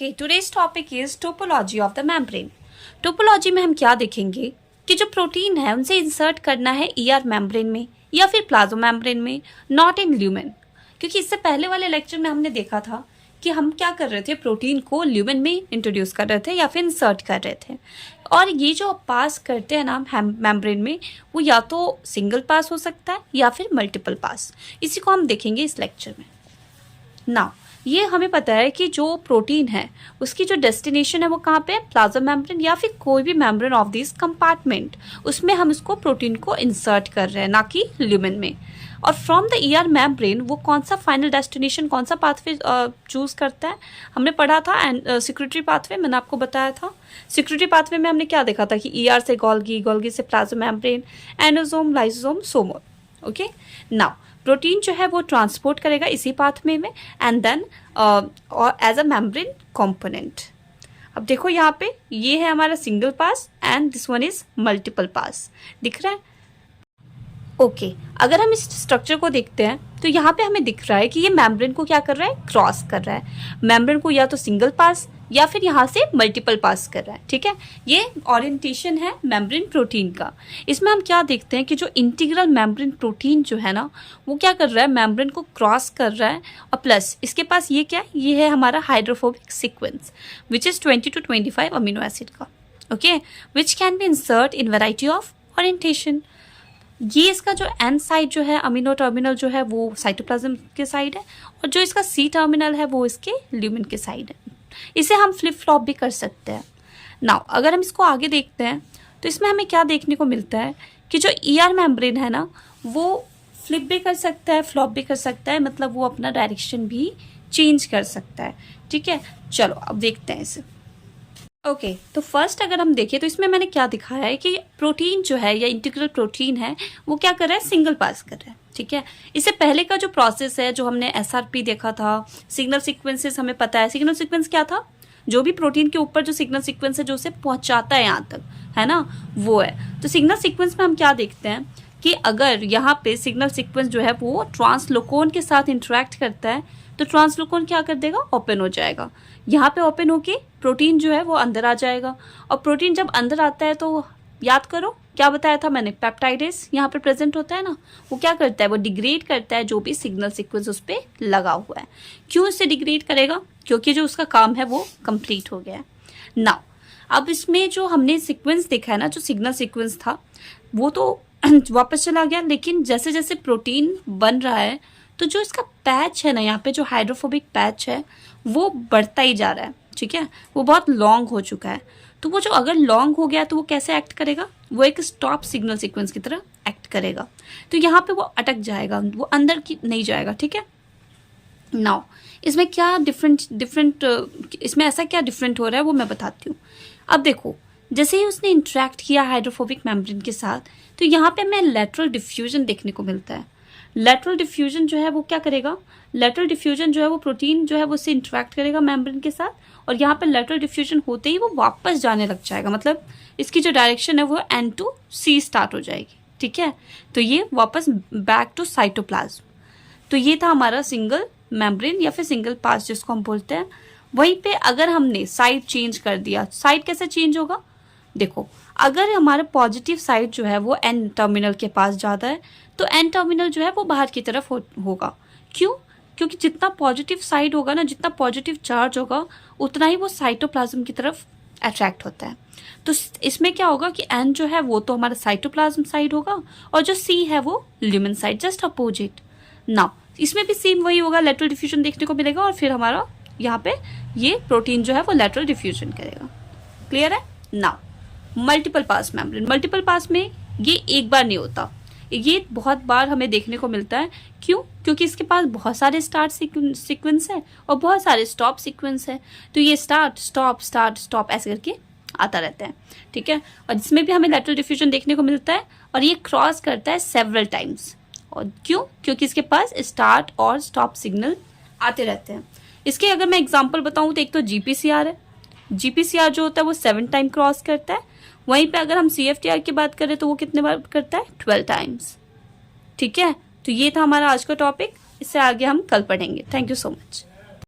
Okay, today's topic is topology of the membrane. Topology में हम क्या देखेंगे कि जो प्रोटीन है उनसे इंसर्ट करना है ईआर मेम्ब्रेन में या फिर प्लाज्मा मेम्ब्रेन में, नॉट इन ल्यूमेन। क्योंकि इससे पहले वाले लेक्चर में हमने देखा था कि हम क्या कर रहे थे, प्रोटीन को ल्यूमेन में इंट्रोड्यूस कर रहे थे या फिर इंसर्ट कर रहे थे। और ये जो पास करते हैं ना मेम्ब्रेन में, वो या तो सिंगल पास हो सकता है या फिर मल्टीपल पास। इसी को हम देखेंगे इस लेक्चर में। नाउ ये हमें पता है कि जो प्रोटीन है उसकी जो डेस्टिनेशन है वो कहाँ पे है, प्लाज्मा मेम्ब्रेन या फिर कोई भी मेम्ब्रेन ऑफ दिस कंपार्टमेंट, उसमें हम उसको प्रोटीन को इंसर्ट कर रहे हैं, ना कि ल्यूमेन में। और फ्रॉम द ईआर मेम्ब्रेन वो कौन सा फाइनल डेस्टिनेशन, कौन सा पाथवे चूज करता है, हमने पढ़ा था एंड सिक्रेटरी पाथवे, मैंने आपको बताया था। सिक्रेटरी पाथवे में हमने क्या देखा था कि ईआर से गोल्गी, गोल्गी से प्लाज्मा मेम्ब्रेन, एंडोसोम, लाइसोसोम, सोमोर। ओके, नाउ प्रोटीन जो है वो ट्रांसपोर्ट करेगा इसी पाथवे में and then as a membrane component. अब देखो यहाँ पे ये है हमारा single pass and this one is multiple pass, दिख रहा है। ओके, अगर हम इस स्ट्रक्चर को देखते हैं तो यहाँ पे हमें दिख रहा है कि ये मेम्ब्रेन को क्या कर रहा है, क्रॉस कर रहा है। मेम्ब्रेन को या तो सिंगल पास या फिर यहाँ से मल्टीपल पास कर रहा है। ठीक है, ये ओरिएंटेशन है मेम्ब्रेन प्रोटीन का। इसमें हम क्या देखते हैं कि जो इंटीग्रल मेम्ब्रेन प्रोटीन जो है ना, वो क्या कर रहा है, मेम्ब्रेन को क्रॉस कर रहा है। और प्लस इसके पास ये क्या है, ये है हमारा hydrophobic sequence which is 20 to 25 amino acid का। Okay, which can be insert in variety of orientation. ये इसका जो एन साइड जो है, अमीनो टर्मिनल जो है वो साइटोप्लाज्म के साइड है, और जो इसका सी टर्मिनल है वो इसके ल्यूमेन के साइड है। इसे हम फ्लिप फ्लॉप भी कर सकते हैं। नाउ अगर हम इसको आगे देखते हैं तो इसमें हमें क्या देखने को मिलता है कि जो ईआर मेम्ब्रेन है ना, वो फ्लिप भी कर सकता है, फ्लॉप भी कर सकता है, मतलब वो अपना डायरेक्शन भी चेंज कर सकता है। ठीक है, चलो अब देखते हैं इसे। ओके, तो फर्स्ट अगर हम देखें तो इसमें मैंने क्या दिखाया है कि प्रोटीन जो है या इंटीग्रल प्रोटीन है वो क्या कर रहा है, सिंगल पास कर रहा है। ठीक है, इससे पहले का जो प्रोसेस है, जो हमने एसआरपी देखा था, सिग्नल सीक्वेंसेस, हमें पता है सिग्नल सीक्वेंस क्या था, जो भी प्रोटीन के ऊपर जो सिग्नल सीक्वेंस है जो उसे पहुंचाता है यहाँ तक, है ना, वो है। तो सिग्नल सीक्वेंस में हम क्या देखते हैं कि अगर यहाँ पे सिग्नल सीक्वेंस जो है वो ट्रांसलोकोन के साथ इंटरेक्ट करता है तो ट्रांसलोकोन क्या कर देगा, ओपन हो जाएगा। यहाँ पे ओपन होके प्रोटीन जो है वो अंदर आ जाएगा। और प्रोटीन जब अंदर आता है तो याद करो क्या बताया था मैंने, पेप्टाइडेस यहाँ पे प्रेजेंट होता है ना, वो क्या करता है, वो डिग्रेड करता है जो भी सिग्नल सीक्वेंस उस पर लगा हुआ है। क्यों इसे डिग्रेड करेगा, क्योंकि जो उसका काम है वो कंप्लीट हो गया है। नाउ अब इसमें जो हमने सीक्वेंस देखा है ना, जो सिग्नल सीक्वेंस था वो तो वापस चला गया, लेकिन जैसे जैसे प्रोटीन बन रहा है तो जो इसका पैच है ना, यहाँ पे जो हाइड्रोफोबिक पैच है वो बढ़ता ही जा रहा है। ठीक है, वो बहुत लॉन्ग हो चुका है। तो वो जो अगर लॉन्ग हो गया तो वो कैसे एक्ट करेगा, वो एक स्टॉप सिग्नल सीक्वेंस की तरह एक्ट करेगा। तो यहाँ पे वो अटक जाएगा, वो अंदर की नहीं जाएगा। ठीक है, नाउ इसमें क्या डिफरेंट इसमें ऐसा क्या डिफरेंट हो रहा है वो मैं बताती हूँ। अब देखो, जैसे ही उसने इंटरेक्ट किया हाइड्रोफोबिक मेम्ब्रेन के साथ, तो यहाँ पे हमें लेटरल डिफ्यूजन देखने को मिलता है। लेटरल डिफ्यूजन जो है वो क्या करेगा, लेटरल डिफ्यूजन जो है वो प्रोटीन जो है वो उससे इंटरेक्ट करेगा मेम्ब्रेन के साथ, और यहाँ पे लेटरल डिफ्यूजन होते ही वो वापस जाने लग जाएगा, मतलब इसकी जो डायरेक्शन है वो एन टू सी स्टार्ट हो जाएगी। ठीक है, तो ये वापस बैक टू साइटोप्लाज्म। तो ये था हमारा सिंगल मेम्ब्रेन या फिर सिंगल पास जिसको हम बोलते हैं। वहीं पे अगर हमने साइड चेंज कर दिया, साइड कैसे चेंज होगा, देखो अगर हमारा पॉजिटिव साइड जो है वो एन टर्मिनल के पास जाता है तो एन टर्मिनल जो है वो बाहर की तरफ होगा। क्यों, क्योंकि जितना पॉजिटिव साइड होगा ना, जितना पॉजिटिव चार्ज होगा उतना ही वो साइटोप्लाज्म की तरफ अट्रैक्ट होता है। तो इसमें क्या होगा कि एन जो है वो तो हमारा साइटोप्लाज्म साइड होगा और जो सी है वो lumen side, just opposite. Now इसमें भी सेम वही होगा, लेटरल डिफ्यूजन देखने को मिलेगा, और फिर हमारा यहाँ पे ये प्रोटीन जो है वो लेटरल डिफ्यूजन करेगा। क्लियर है। नाउ मल्टीपल पास मेम्ब्रेन, मल्टीपल पास में ये एक बार नहीं होता, ये बहुत बार हमें देखने को मिलता है। क्यों, क्योंकि इसके पास बहुत सारे स्टार्ट सीक्वेंस है और बहुत सारे स्टॉप सीक्वेंस है। तो ये स्टार्ट स्टॉप ऐसे करके आता रहता है। ठीक है, और इसमें भी हमें लेटरल डिफ्यूजन देखने को मिलता है, और ये क्रॉस करता है सेवरल टाइम्स। और क्यों, क्योंकि इसके पास स्टार्ट और स्टॉप सिग्नल आते रहते हैं। इसके अगर मैं एग्जाम्पल बताऊँ तो एक तो जीपीसीआर है। जीपीसीआर जो होता है वो 7 टाइम क्रॉस करता है। वहीं पे अगर हम सीएफटीआर की बात करें तो वो कितने बार करता है, 12 टाइम्स। ठीक है, तो ये था हमारा आज का टॉपिक, इससे आगे हम कल पढ़ेंगे। Thank you so much.